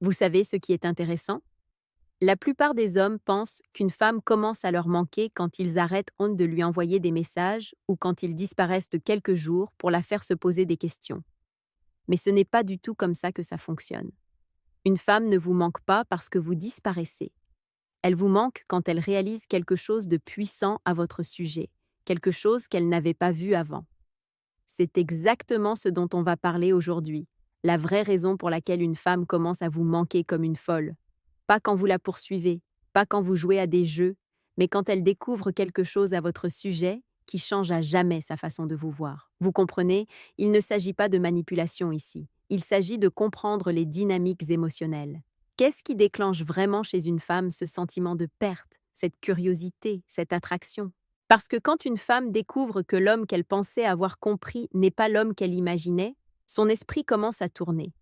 Vous savez ce qui est intéressant? La plupart des hommes pensent qu'une femme commence à leur manquer quand ils arrêtent honte de lui envoyer des messages ou quand ils disparaissent de quelques jours pour la faire se poser des questions. Mais ce n'est pas du tout comme ça que ça fonctionne. Une femme ne vous manque pas parce que vous disparaissez. Elle vous manque quand elle réalise quelque chose de puissant à votre sujet, quelque chose qu'elle n'avait pas vu avant. C'est exactement ce dont on va parler aujourd'hui, la vraie raison pour laquelle une femme commence à vous manquer comme une folle. Pas quand vous la poursuivez, pas quand vous jouez à des jeux, mais quand elle découvre quelque chose à votre sujet qui change à jamais sa façon de vous voir. Vous comprenez, il ne s'agit pas de manipulation ici. Il s'agit de comprendre les dynamiques émotionnelles. Qu'est-ce qui déclenche vraiment chez une femme ce sentiment de perte, cette curiosité, cette attraction? Parce que quand une femme découvre que l'homme qu'elle pensait avoir compris n'est pas l'homme qu'elle imaginait, son esprit commence à tourner.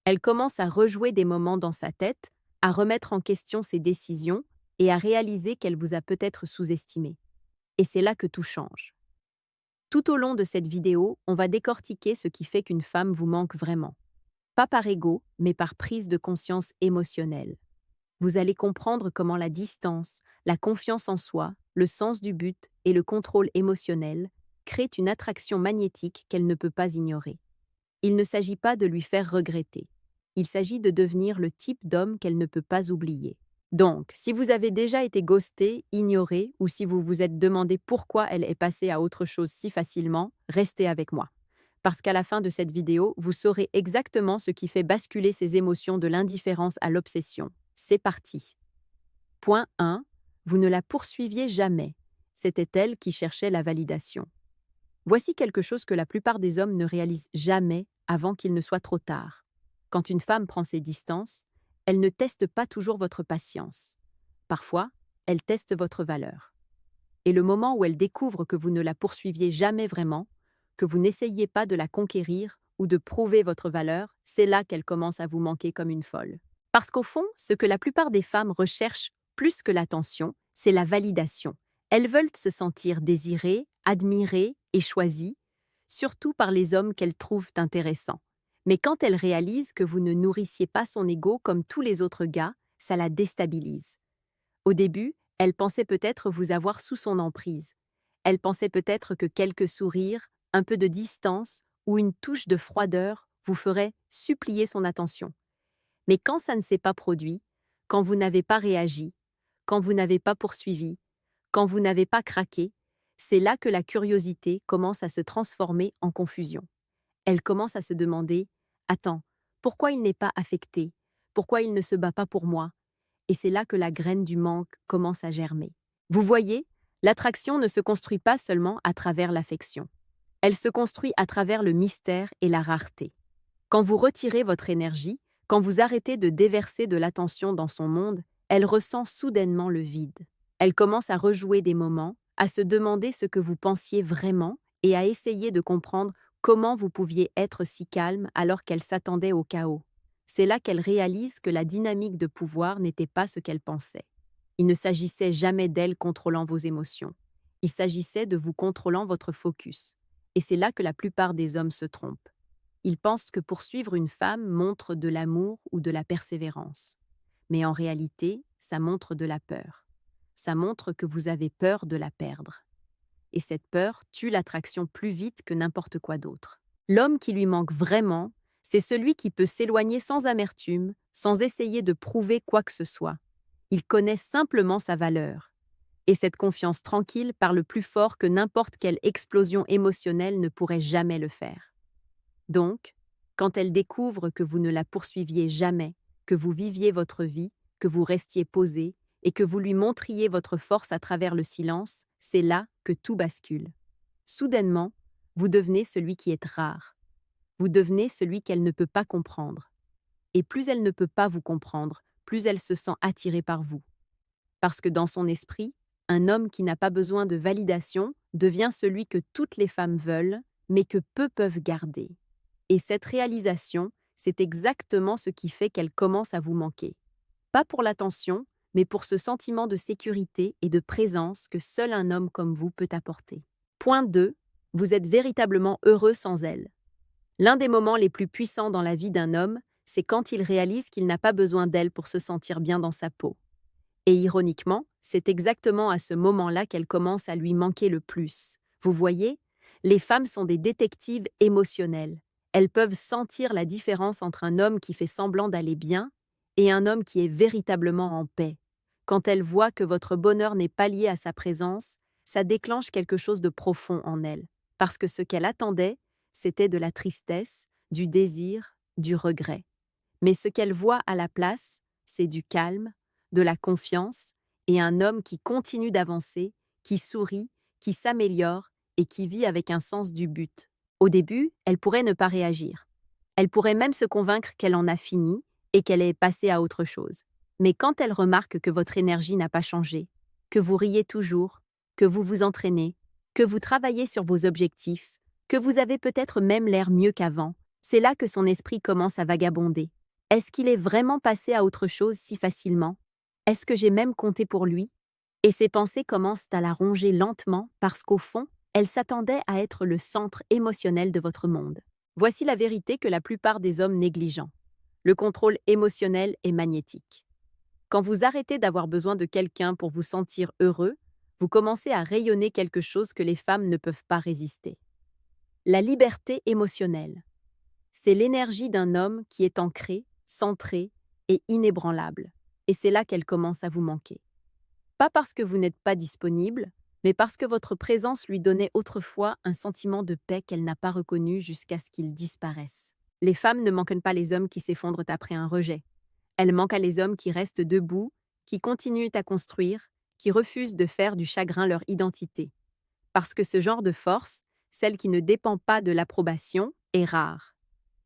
Elle commence à rejouer des moments dans sa tête, à remettre en question ses décisions et à réaliser qu'elle vous a peut-être sous-estimé. Et c'est là que tout change. Tout au long de cette vidéo, on va décortiquer ce qui fait qu'une femme vous manque vraiment. Pas par ego, mais par prise de conscience émotionnelle. Vous allez comprendre comment la distance, la confiance en soi, le sens du but et le contrôle émotionnel créent une attraction magnétique qu'elle ne peut pas ignorer. Il ne s'agit pas de lui faire regretter. Il s'agit de devenir le type d'homme qu'elle ne peut pas oublier. Donc, si vous avez déjà été ghosté, ignoré, ou si vous vous êtes demandé pourquoi elle est passée à autre chose si facilement, restez avec moi. Parce qu'à la fin de cette vidéo, vous saurez exactement ce qui fait basculer ces émotions de l'indifférence à l'obsession. C'est parti. Point 1. Vous ne la poursuiviez jamais. C'était elle qui cherchait la validation. Voici quelque chose que la plupart des hommes ne réalisent jamais avant qu'il ne soit trop tard. Quand une femme prend ses distances, elle ne teste pas toujours votre patience. Parfois, elle teste votre valeur. Et le moment où elle découvre que vous ne la poursuiviez jamais vraiment, que vous n'essayiez pas de la conquérir ou de prouver votre valeur, c'est là qu'elle commence à vous manquer comme une folle. Parce qu'au fond, ce que la plupart des femmes recherchent plus que l'attention, c'est la validation. Elles veulent se sentir désirées, admirées et choisies, surtout par les hommes qu'elles trouvent intéressants. Mais quand elles réalisent que vous ne nourrissiez pas son ego comme tous les autres gars, ça la déstabilise. Au début, elle pensait peut-être vous avoir sous son emprise. Elle pensait peut-être que quelques sourires, un peu de distance ou une touche de froideur vous feraient supplier son attention. Mais quand ça ne s'est pas produit, quand vous n'avez pas réagi, quand vous n'avez pas poursuivi, quand vous n'avez pas craqué, c'est là que la curiosité commence à se transformer en confusion. Elle commence à se demander « Attends, pourquoi il n'est pas affecté? Pourquoi il ne se bat pas pour moi ?» Et c'est là que la graine du manque commence à germer. Vous voyez, l'attraction ne se construit pas seulement à travers l'affection. Elle se construit à travers le mystère et la rareté. Quand vous retirez votre énergie, quand vous arrêtez de déverser de l'attention dans son monde, elle ressent soudainement le vide. Elle commence à rejouer des moments, à se demander ce que vous pensiez vraiment et à essayer de comprendre comment vous pouviez être si calme alors qu'elle s'attendait au chaos. C'est là qu'elle réalise que la dynamique de pouvoir n'était pas ce qu'elle pensait. Il ne s'agissait jamais d'elle contrôlant vos émotions. Il s'agissait de vous contrôlant votre focus. Et c'est là que la plupart des hommes se trompent. Ils pensent que poursuivre une femme montre de l'amour ou de la persévérance. Mais en réalité, ça montre de la peur. Ça montre que vous avez peur de la perdre. Et cette peur tue l'attraction plus vite que n'importe quoi d'autre. L'homme qui lui manque vraiment, c'est celui qui peut s'éloigner sans amertume, sans essayer de prouver quoi que ce soit. Il connaît simplement sa valeur. Et cette confiance tranquille parle plus fort que n'importe quelle explosion émotionnelle ne pourrait jamais le faire. Donc, quand elle découvre que vous ne la poursuiviez jamais, que vous viviez votre vie, que vous restiez posé et que vous lui montriez votre force à travers le silence, c'est là que tout bascule. Soudainement, vous devenez celui qui est rare. Vous devenez celui qu'elle ne peut pas comprendre. Et plus elle ne peut pas vous comprendre, plus elle se sent attirée par vous. Parce que dans son esprit, un homme qui n'a pas besoin de validation devient celui que toutes les femmes veulent, mais que peu peuvent garder. Et cette réalisation, c'est exactement ce qui fait qu'elle commence à vous manquer. Pas pour l'attention, mais pour ce sentiment de sécurité et de présence que seul un homme comme vous peut apporter. Point 2. Vous êtes véritablement heureux sans elle. L'un des moments les plus puissants dans la vie d'un homme, c'est quand il réalise qu'il n'a pas besoin d'elle pour se sentir bien dans sa peau. Et ironiquement, c'est exactement à ce moment-là qu'elle commence à lui manquer le plus. Vous voyez, les femmes sont des détectives émotionnelles. Elles peuvent sentir la différence entre un homme qui fait semblant d'aller bien et un homme qui est véritablement en paix. Quand elles voient que votre bonheur n'est pas lié à sa présence, ça déclenche quelque chose de profond en elles. Parce que ce qu'elle attendait, c'était de la tristesse, du désir, du regret. Mais ce qu'elle voit à la place, c'est du calme, de la confiance et un homme qui continue d'avancer, qui sourit, qui s'améliore et qui vit avec un sens du but. Au début, elle pourrait ne pas réagir. Elle pourrait même se convaincre qu'elle en a fini et qu'elle est passée à autre chose. Mais quand elle remarque que votre énergie n'a pas changé, que vous riez toujours, que vous vous entraînez, que vous travaillez sur vos objectifs, que vous avez peut-être même l'air mieux qu'avant, c'est là que son esprit commence à vagabonder. Est-ce qu'il est vraiment passé à autre chose si facilement? Est-ce que j'ai même compté pour lui? Et ses pensées commencent à la ronger lentement parce qu'au fond, elle s'attendait à être le centre émotionnel de votre monde. Voici la vérité que la plupart des hommes négligent. Le contrôle émotionnel est magnétique. Quand vous arrêtez d'avoir besoin de quelqu'un pour vous sentir heureux, vous commencez à rayonner quelque chose que les femmes ne peuvent pas résister. La liberté émotionnelle. C'est l'énergie d'un homme qui est ancré, centré et inébranlable. Et c'est là qu'elle commence à vous manquer. Pas parce que vous n'êtes pas disponible, mais parce que votre présence lui donnait autrefois un sentiment de paix qu'elle n'a pas reconnu jusqu'à ce qu'il disparaisse. Les femmes ne manquent pas les hommes qui s'effondrent après un rejet. Elles manquent à les hommes qui restent debout, qui continuent à construire, qui refusent de faire du chagrin leur identité. Parce que ce genre de force, celle qui ne dépend pas de l'approbation, est rare.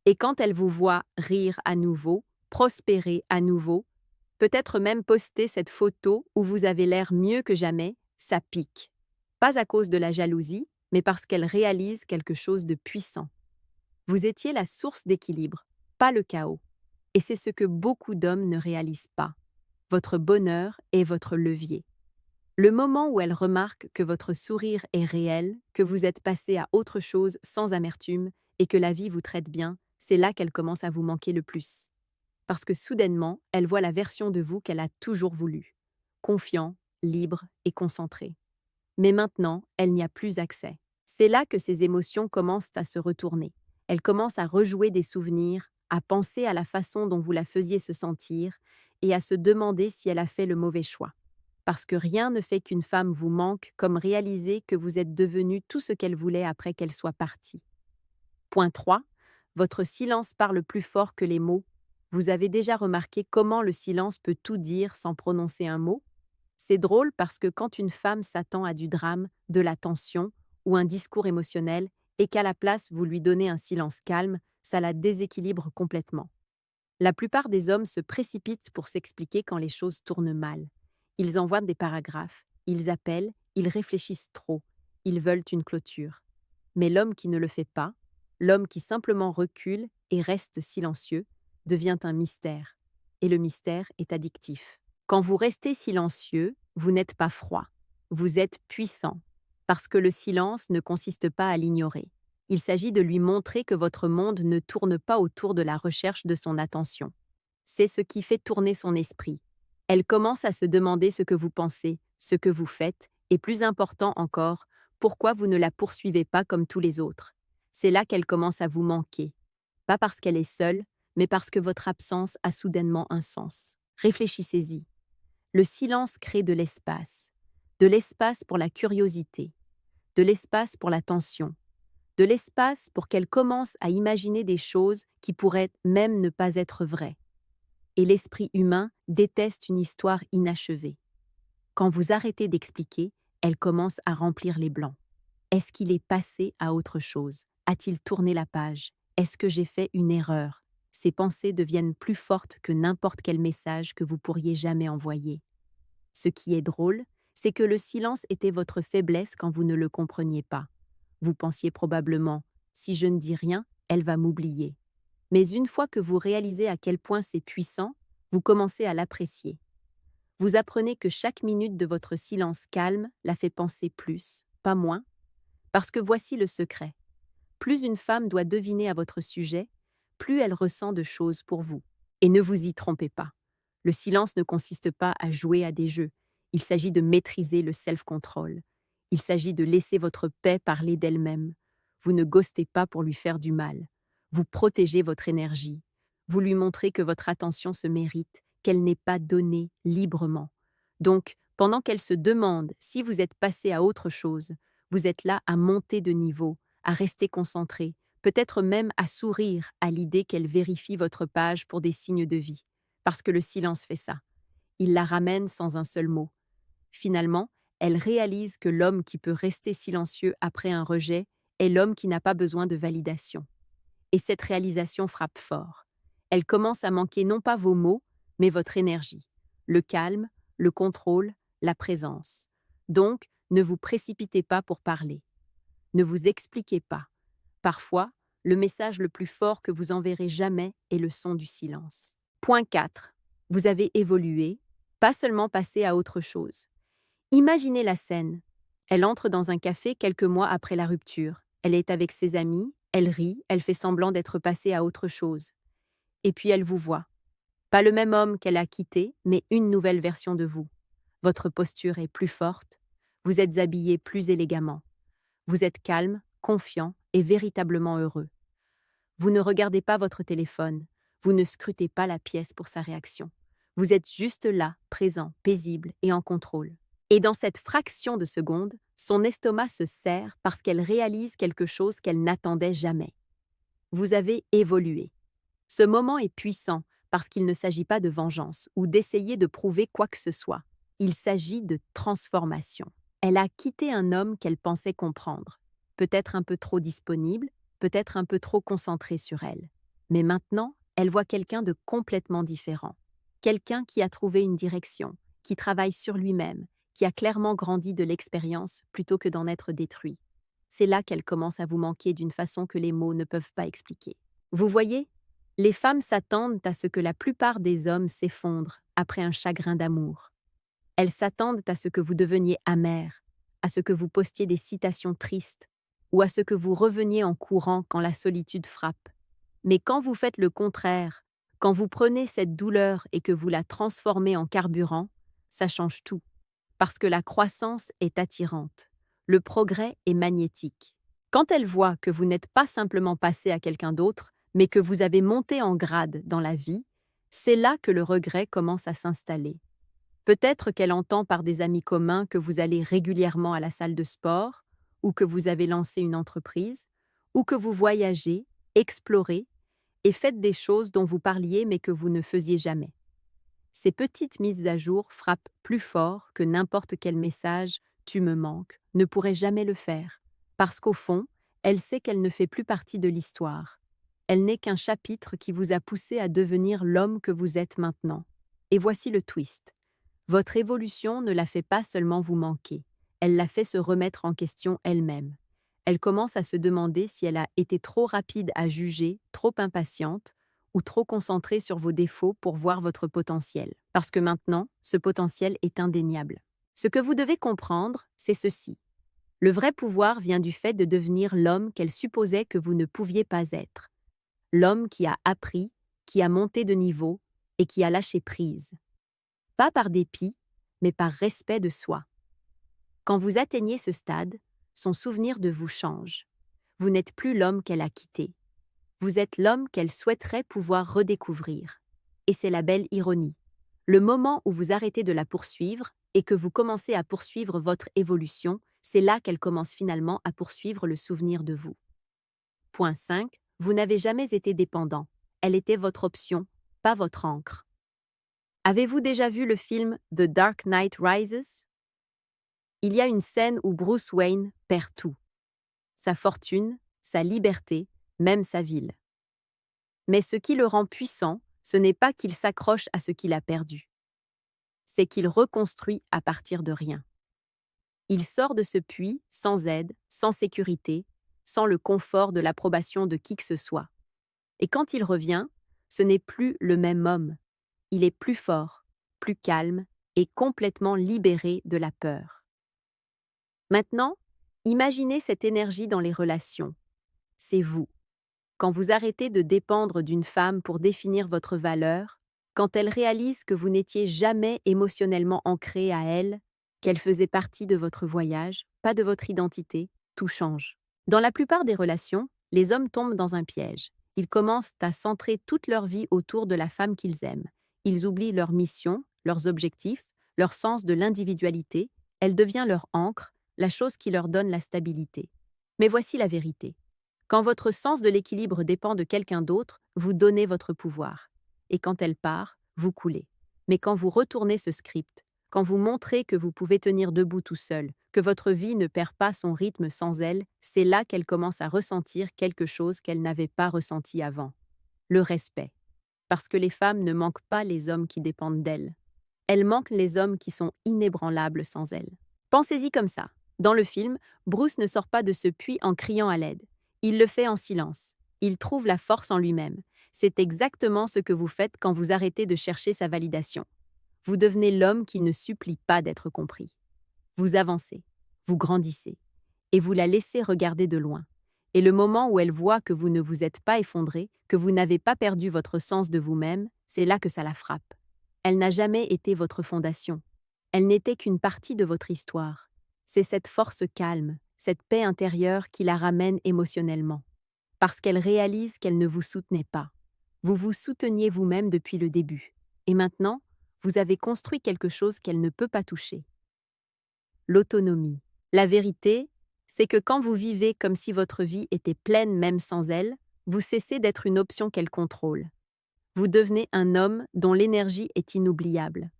Et quand elle vous voit rire à nouveau, prospérer à nouveau, peut-être même poster cette photo où vous avez l'air mieux que jamais, ça pique. Pas à cause de la jalousie, mais parce qu'elle réalise quelque chose de puissant. Vous étiez la source d'équilibre, pas le chaos. Et c'est ce que beaucoup d'hommes ne réalisent pas. Votre bonheur est votre levier. Le moment où elle remarque que votre sourire est réel, que vous êtes passé à autre chose sans amertume et que la vie vous traite bien, c'est là qu'elle commence à vous manquer le plus. Parce que soudainement, elle voit la version de vous qu'elle a toujours voulu. Confiant, libre et concentré. Mais maintenant, elle n'y a plus accès. C'est là que ses émotions commencent à se retourner. Elle commence à rejouer des souvenirs, à penser à la façon dont vous la faisiez se sentir et à se demander si elle a fait le mauvais choix. Parce que rien ne fait qu'une femme vous manque comme réaliser que vous êtes devenu tout ce qu'elle voulait après qu'elle soit partie. Point 3. Votre silence parle plus fort que les mots. Vous avez déjà remarqué comment le silence peut tout dire sans prononcer un mot? C'est drôle parce que quand une femme s'attend à du drame, de la tension ou un discours émotionnel et qu'à la place vous lui donnez un silence calme, ça la déséquilibre complètement. La plupart des hommes se précipitent pour s'expliquer quand les choses tournent mal. Ils envoient des paragraphes, ils appellent, ils réfléchissent trop, ils veulent une clôture. Mais l'homme qui ne le fait pas, l'homme qui simplement recule et reste silencieux, devient un mystère. Et le mystère est addictif. Quand vous restez silencieux, vous n'êtes pas froid. Vous êtes puissant. Parce que le silence ne consiste pas à l'ignorer. Il s'agit de lui montrer que votre monde ne tourne pas autour de la recherche de son attention. C'est ce qui fait tourner son esprit. Elle commence à se demander ce que vous pensez, ce que vous faites, et plus important encore, pourquoi vous ne la poursuivez pas comme tous les autres. C'est là qu'elle commence à vous manquer. Pas parce qu'elle est seule, mais parce que votre absence a soudainement un sens. Réfléchissez-y. Le silence crée de l'espace pour la curiosité, de l'espace pour l'attention, de l'espace pour qu'elle commence à imaginer des choses qui pourraient même ne pas être vraies. Et l'esprit humain déteste une histoire inachevée. Quand vous arrêtez d'expliquer, elle commence à remplir les blancs. Est-ce qu'il est passé à autre chose? A-t-il tourné la page? Est-ce que j'ai fait une erreur? Ces pensées deviennent plus fortes que n'importe quel message que vous pourriez jamais envoyer. Ce qui est drôle, c'est que le silence était votre faiblesse quand vous ne le compreniez pas. Vous pensiez probablement « si je ne dis rien, elle va m'oublier ». Mais une fois que vous réalisez à quel point c'est puissant, vous commencez à l'apprécier. Vous apprenez que chaque minute de votre silence calme la fait penser plus, pas moins, parce que voici le secret. Plus une femme doit deviner à votre sujet, plus elle ressent de choses pour vous. Et ne vous y trompez pas. Le silence ne consiste pas à jouer à des jeux. Il s'agit de maîtriser le self-control. Il s'agit de laisser votre paix parler d'elle-même. Vous ne ghostez pas pour lui faire du mal. Vous protégez votre énergie. Vous lui montrez que votre attention se mérite, qu'elle n'est pas donnée librement. Donc, pendant qu'elle se demande si vous êtes passé à autre chose, vous êtes là à monter de niveau, à rester concentré, peut-être même à sourire à l'idée qu'elle vérifie votre page pour des signes de vie. Parce que le silence fait ça. Il la ramène sans un seul mot. Finalement, elle réalise que l'homme qui peut rester silencieux après un rejet est l'homme qui n'a pas besoin de validation. Et cette réalisation frappe fort. Elle commence à manquer non pas vos mots, mais votre énergie, le calme, le contrôle, la présence. Donc, ne vous précipitez pas pour parler. Ne vous expliquez pas. Parfois, le message le plus fort que vous enverrez jamais est le son du silence. Point 4. Vous avez évolué, pas seulement passé à autre chose. Imaginez la scène. Elle entre dans un café quelques mois après la rupture. Elle est avec ses amis, elle rit, elle fait semblant d'être passée à autre chose. Et puis elle vous voit. Pas le même homme qu'elle a quitté, mais une nouvelle version de vous. Votre posture est plus forte, vous êtes habillé plus élégamment. Vous êtes calme, confiant et véritablement heureux. Vous ne regardez pas votre téléphone, vous ne scrutez pas la pièce pour sa réaction. Vous êtes juste là, présent, paisible et en contrôle. Et dans cette fraction de seconde, son estomac se serre parce qu'elle réalise quelque chose qu'elle n'attendait jamais. Vous avez évolué. Ce moment est puissant parce qu'il ne s'agit pas de vengeance ou d'essayer de prouver quoi que ce soit. Il s'agit de transformation. Elle a quitté un homme qu'elle pensait comprendre, peut-être un peu trop disponible, peut-être un peu trop concentré sur elle. Mais maintenant, elle voit quelqu'un de complètement différent. Quelqu'un qui a trouvé une direction, qui travaille sur lui-même, qui a clairement grandi de l'expérience plutôt que d'en être détruit. C'est là qu'elle commence à vous manquer d'une façon que les mots ne peuvent pas expliquer. Vous voyez, les femmes s'attendent à ce que la plupart des hommes s'effondrent après un chagrin d'amour. Elles s'attendent à ce que vous deveniez amer, à ce que vous postiez des citations tristes, ou à ce que vous reveniez en courant quand la solitude frappe. Mais quand vous faites le contraire, quand vous prenez cette douleur et que vous la transformez en carburant, ça change tout. Parce que la croissance est attirante, le progrès est magnétique. Quand elle voit que vous n'êtes pas simplement passé à quelqu'un d'autre, mais que vous avez monté en grade dans la vie, c'est là que le regret commence à s'installer. Peut-être qu'elle entend par des amis communs que vous allez régulièrement à la salle de sport, ou que vous avez lancé une entreprise, ou que vous voyagez, explorez, et faites des choses dont vous parliez mais que vous ne faisiez jamais. Ces petites mises à jour frappent plus fort que n'importe quel message « tu me manques » ne pourrait jamais le faire, parce qu'au fond, elle sait qu'elle ne fait plus partie de l'histoire. Elle n'est qu'un chapitre qui vous a poussé à devenir l'homme que vous êtes maintenant. Et voici le twist. Votre évolution ne la fait pas seulement vous manquer, elle la fait se remettre en question elle-même. Elle commence à se demander si elle a été trop rapide à juger, trop impatiente, ou trop concentrée sur vos défauts pour voir votre potentiel. Parce que maintenant, ce potentiel est indéniable. Ce que vous devez comprendre, c'est ceci. Le vrai pouvoir vient du fait de devenir l'homme qu'elle supposait que vous ne pouviez pas être. L'homme qui a appris, qui a monté de niveau et qui a lâché prise. Pas par dépit, mais par respect de soi. Quand vous atteignez ce stade, son souvenir de vous change. Vous n'êtes plus l'homme qu'elle a quitté. Vous êtes l'homme qu'elle souhaiterait pouvoir redécouvrir. Et c'est la belle ironie. Le moment où vous arrêtez de la poursuivre et que vous commencez à poursuivre votre évolution, c'est là qu'elle commence finalement à poursuivre le souvenir de vous. Point 5. Vous n'avez jamais été dépendant. Elle était votre option, pas votre ancre. Avez-vous déjà vu le film The Dark Knight Rises? Il y a une scène où Bruce Wayne perd tout. Sa fortune, sa liberté, même sa ville. Mais ce qui le rend puissant, ce n'est pas qu'il s'accroche à ce qu'il a perdu. C'est qu'il reconstruit à partir de rien. Il sort de ce puits sans aide, sans sécurité, sans le confort de l'approbation de qui que ce soit. Et quand il revient, ce n'est plus le même homme. Il est plus fort, plus calme et complètement libéré de la peur. Maintenant, imaginez cette énergie dans les relations. C'est vous. Quand vous arrêtez de dépendre d'une femme pour définir votre valeur, quand elle réalise que vous n'étiez jamais émotionnellement ancré à elle, qu'elle faisait partie de votre voyage, pas de votre identité, tout change. Dans la plupart des relations, les hommes tombent dans un piège. Ils commencent à centrer toute leur vie autour de la femme qu'ils aiment. Ils oublient leur mission, leurs objectifs, leur sens de l'individualité. Elle devient leur ancre, la chose qui leur donne la stabilité. Mais voici la vérité. Quand votre sens de l'équilibre dépend de quelqu'un d'autre, vous donnez votre pouvoir. Et quand elle part, vous coulez. Mais quand vous retournez ce script, quand vous montrez que vous pouvez tenir debout tout seul, que votre vie ne perd pas son rythme sans elle, c'est là qu'elle commence à ressentir quelque chose qu'elle n'avait pas ressenti avant. Le respect. Parce que les femmes ne manquent pas les hommes qui dépendent d'elles. Elles manquent les hommes qui sont inébranlables sans elles. Pensez-y comme ça. Dans le film, Bruce ne sort pas de ce puits en criant à l'aide. Il le fait en silence. Il trouve la force en lui-même. C'est exactement ce que vous faites quand vous arrêtez de chercher sa validation. Vous devenez l'homme qui ne supplie pas d'être compris. Vous avancez, vous grandissez, et vous la laissez regarder de loin. Et le moment où elle voit que vous ne vous êtes pas effondré, que vous n'avez pas perdu votre sens de vous-même, c'est là que ça la frappe. Elle n'a jamais été votre fondation. Elle n'était qu'une partie de votre histoire. C'est cette force calme, cette paix intérieure qui la ramène émotionnellement. Parce qu'elle réalise qu'elle ne vous soutenait pas. Vous vous souteniez vous-même depuis le début. Et maintenant, vous avez construit quelque chose qu'elle ne peut pas toucher. L'autonomie. La vérité, c'est que quand vous vivez comme si votre vie était pleine même sans elle, vous cessez d'être une option qu'elle contrôle. Vous devenez un homme dont l'énergie est inoubliable.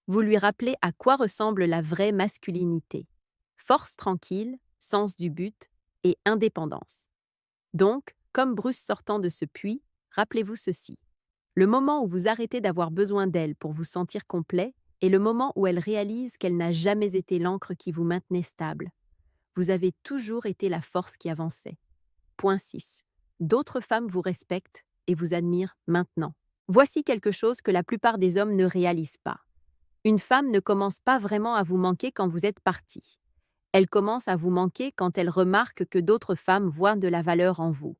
Vous lui rappelez à quoi ressemble la vraie masculinité. Force tranquille, sens du but et indépendance. Donc, comme Bruce sortant de ce puits, rappelez-vous ceci. Le moment où vous arrêtez d'avoir besoin d'elle pour vous sentir complet est le moment où elle réalise qu'elle n'a jamais été l'ancre qui vous maintenait stable. Vous avez toujours été la force qui avançait. Point 6. D'autres femmes vous respectent et vous admirent maintenant. Voici quelque chose que la plupart des hommes ne réalisent pas. Une femme ne commence pas vraiment à vous manquer quand vous êtes parti. Elle commence à vous manquer quand elle remarque que d'autres femmes voient de la valeur en vous.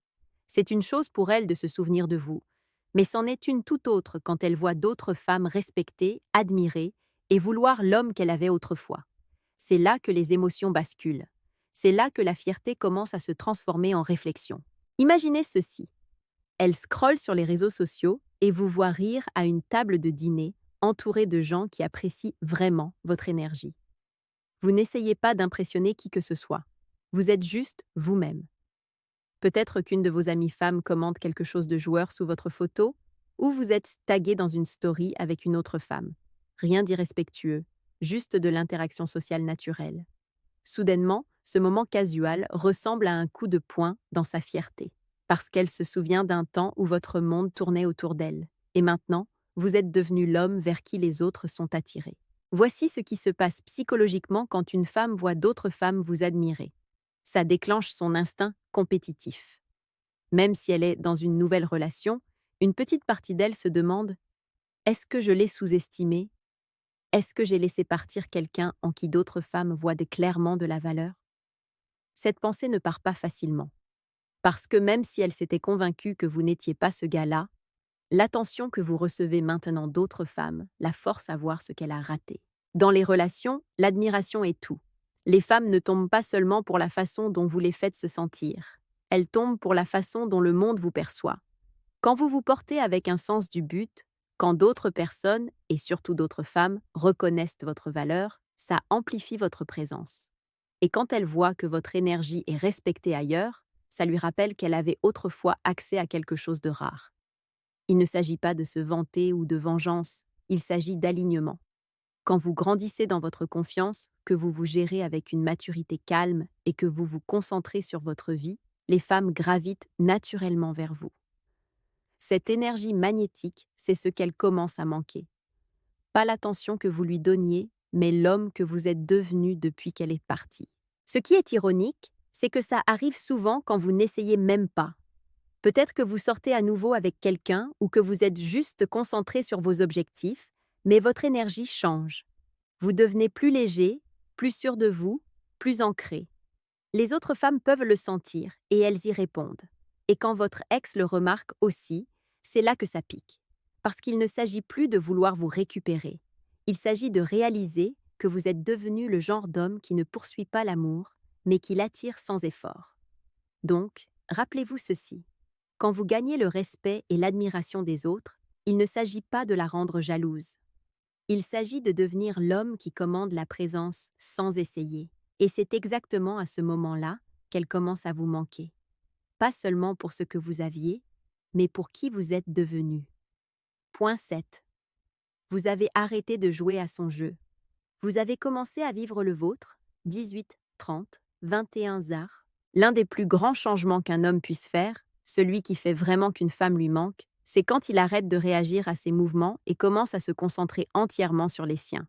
C'est une chose pour elle de se souvenir de vous, mais c'en est une tout autre quand elle voit d'autres femmes respecter, admirer et vouloir l'homme qu'elle avait autrefois. C'est là que les émotions basculent. C'est là que la fierté commence à se transformer en réflexion. Imaginez ceci. Elle scrolle sur les réseaux sociaux et vous voit rire à une table de dîner entourée de gens qui apprécient vraiment votre énergie. Vous n'essayez pas d'impressionner qui que ce soit. Vous êtes juste vous-même. Peut-être qu'une de vos amies femmes commente quelque chose de joueur sous votre photo, ou vous êtes tagué dans une story avec une autre femme. Rien d'irrespectueux, juste de l'interaction sociale naturelle. Soudainement, ce moment casual ressemble à un coup de poing dans sa fierté, parce qu'elle se souvient d'un temps où votre monde tournait autour d'elle. Et maintenant, vous êtes devenu l'homme vers qui les autres sont attirés. Voici ce qui se passe psychologiquement quand une femme voit d'autres femmes vous admirer. Ça déclenche son instinct compétitif. Même si elle est dans une nouvelle relation, une petite partie d'elle se demande « Est-ce que je l'ai sous-estimé ? Est-ce que j'ai laissé partir quelqu'un en qui d'autres femmes voient clairement de la valeur ?» Cette pensée ne part pas facilement. Parce que même si elle s'était convaincue que vous n'étiez pas ce gars-là, l'attention que vous recevez maintenant d'autres femmes la force à voir ce qu'elle a raté. Dans les relations, l'admiration est tout. Les femmes ne tombent pas seulement pour la façon dont vous les faites se sentir. Elles tombent pour la façon dont le monde vous perçoit. Quand vous vous portez avec un sens du but, quand d'autres personnes, et surtout d'autres femmes, reconnaissent votre valeur, ça amplifie votre présence. Et quand elles voient que votre énergie est respectée ailleurs, ça lui rappelle qu'elle avait autrefois accès à quelque chose de rare. Il ne s'agit pas de se vanter ou de vengeance, il s'agit d'alignement. Quand vous grandissez dans votre confiance, que vous vous gérez avec une maturité calme et que vous vous concentrez sur votre vie, les femmes gravitent naturellement vers vous. Cette énergie magnétique, c'est ce qu'elle commence à manquer. Pas l'attention que vous lui donniez, mais l'homme que vous êtes devenu depuis qu'elle est partie. Ce qui est ironique, c'est que ça arrive souvent quand vous n'essayez même pas. Peut-être que vous sortez à nouveau avec quelqu'un ou que vous êtes juste concentré sur vos objectifs, mais votre énergie change. Vous devenez plus léger, plus sûr de vous, plus ancré. Les autres femmes peuvent le sentir et elles y répondent. Et quand votre ex le remarque aussi, c'est là que ça pique. Parce qu'il ne s'agit plus de vouloir vous récupérer. Il s'agit de réaliser que vous êtes devenu le genre d'homme qui ne poursuit pas l'amour, mais qui l'attire sans effort. Donc, rappelez-vous ceci. Quand vous gagnez le respect et l'admiration des autres, il ne s'agit pas de la rendre jalouse. Il s'agit de devenir l'homme qui commande la présence sans essayer. Et c'est exactement à ce moment-là qu'elle commence à vous manquer. Pas seulement pour ce que vous aviez, mais pour qui vous êtes devenu. Point 7. Vous avez arrêté de jouer à son jeu. Vous avez commencé à vivre le vôtre, 18, 30, 21 arts. L'un des plus grands changements qu'un homme puisse faire, celui qui fait vraiment qu'une femme lui manque, c'est quand il arrête de réagir à ses mouvements et commence à se concentrer entièrement sur les siens.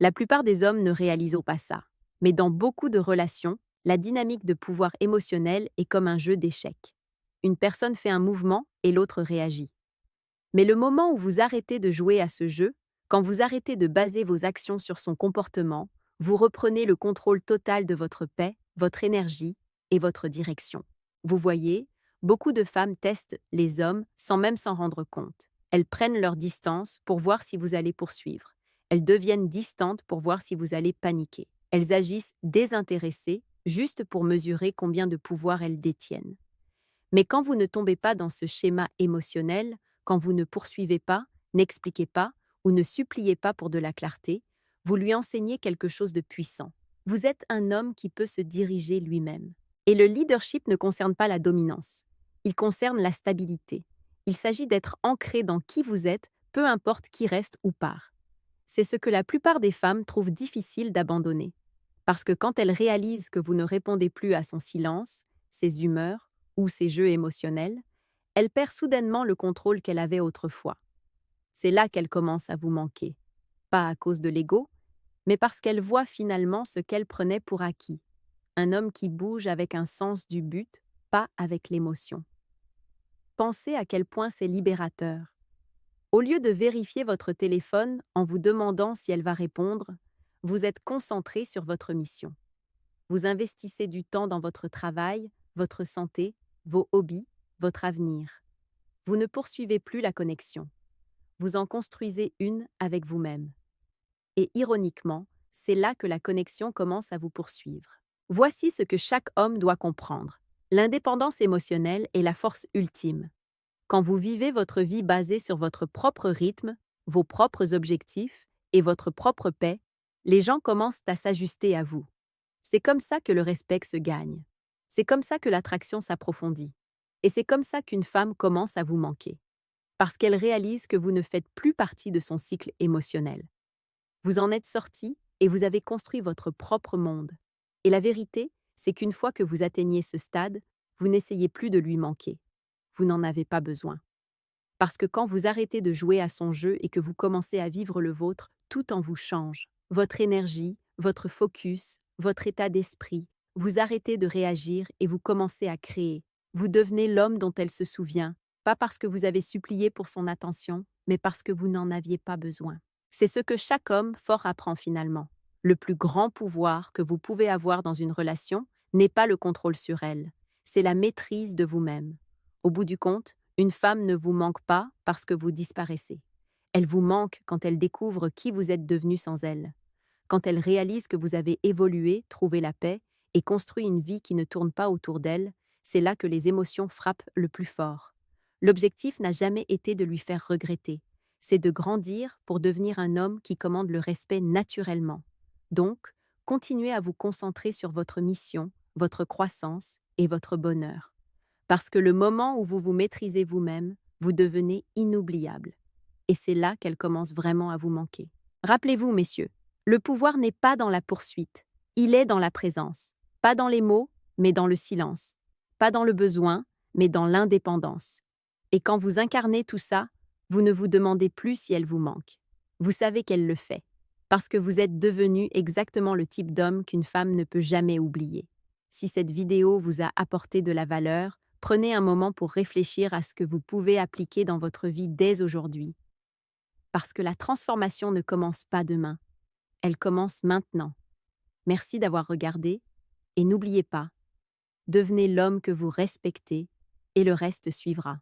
La plupart des hommes ne réalisent pas ça, mais dans beaucoup de relations, la dynamique de pouvoir émotionnel est comme un jeu d'échecs. Une personne fait un mouvement et l'autre réagit. Mais le moment où vous arrêtez de jouer à ce jeu, quand vous arrêtez de baser vos actions sur son comportement, vous reprenez le contrôle total de votre paix, votre énergie et votre direction. Vous voyez, beaucoup de femmes testent les hommes sans même s'en rendre compte. Elles prennent leur distance pour voir si vous allez poursuivre. Elles deviennent distantes pour voir si vous allez paniquer. Elles agissent désintéressées, juste pour mesurer combien de pouvoir elles détiennent. Mais quand vous ne tombez pas dans ce schéma émotionnel, quand vous ne poursuivez pas, n'expliquez pas ou ne suppliez pas pour de la clarté, vous lui enseignez quelque chose de puissant. Vous êtes un homme qui peut se diriger lui-même. Et le leadership ne concerne pas la dominance. Il concerne la stabilité. Il s'agit d'être ancré dans qui vous êtes, peu importe qui reste ou part. C'est ce que la plupart des femmes trouvent difficile d'abandonner. Parce que quand elles réalisent que vous ne répondez plus à son silence, ses humeurs ou ses jeux émotionnels, elle perd soudainement le contrôle qu'elle avait autrefois. C'est là qu'elle commence à vous manquer. Pas à cause de l'ego, mais parce qu'elle voit finalement ce qu'elle prenait pour acquis. Un homme qui bouge avec un sens du but, pas avec l'émotion. Pensez à quel point c'est libérateur. Au lieu de vérifier votre téléphone en vous demandant si elle va répondre, vous êtes concentré sur votre mission. Vous investissez du temps dans votre travail, votre santé, vos hobbies, votre avenir. Vous ne poursuivez plus la connexion. Vous en construisez une avec vous-même. Et ironiquement, c'est là que la connexion commence à vous poursuivre. Voici ce que chaque homme doit comprendre. L'indépendance émotionnelle est la force ultime. Quand vous vivez votre vie basée sur votre propre rythme, vos propres objectifs et votre propre paix, les gens commencent à s'ajuster à vous. C'est comme ça que le respect se gagne. C'est comme ça que l'attraction s'approfondit. Et c'est comme ça qu'une femme commence à vous manquer. Parce qu'elle réalise que vous ne faites plus partie de son cycle émotionnel. Vous en êtes sorti et vous avez construit votre propre monde. Et la vérité, c'est qu'une fois que vous atteignez ce stade, vous n'essayez plus de lui manquer. Vous n'en avez pas besoin. Parce que quand vous arrêtez de jouer à son jeu et que vous commencez à vivre le vôtre, tout en vous change. Votre énergie, votre focus, votre état d'esprit. Vous arrêtez de réagir et vous commencez à créer. Vous devenez l'homme dont elle se souvient, pas parce que vous avez supplié pour son attention, mais parce que vous n'en aviez pas besoin. C'est ce que chaque homme fort apprend finalement. Le plus grand pouvoir que vous pouvez avoir dans une relation n'est pas le contrôle sur elle, c'est la maîtrise de vous-même. Au bout du compte, une femme ne vous manque pas parce que vous disparaissez. Elle vous manque quand elle découvre qui vous êtes devenu sans elle. Quand elle réalise que vous avez évolué, trouvé la paix et construit une vie qui ne tourne pas autour d'elle, c'est là que les émotions frappent le plus fort. L'objectif n'a jamais été de lui faire regretter. C'est de grandir pour devenir un homme qui commande le respect naturellement. Donc, continuez à vous concentrer sur votre mission, votre croissance et votre bonheur. Parce que le moment où vous vous maîtrisez vous-même, vous devenez inoubliable. Et c'est là qu'elle commence vraiment à vous manquer. Rappelez-vous, messieurs, le pouvoir n'est pas dans la poursuite, il est dans la présence. Pas dans les mots, mais dans le silence. Pas dans le besoin, mais dans l'indépendance. Et quand vous incarnez tout ça, vous ne vous demandez plus si elle vous manque. Vous savez qu'elle le fait, parce que vous êtes devenu exactement le type d'homme qu'une femme ne peut jamais oublier. Si cette vidéo vous a apporté de la valeur, prenez un moment pour réfléchir à ce que vous pouvez appliquer dans votre vie dès aujourd'hui. Parce que la transformation ne commence pas demain, elle commence maintenant. Merci d'avoir regardé, et n'oubliez pas, devenez l'homme que vous respectez et le reste suivra.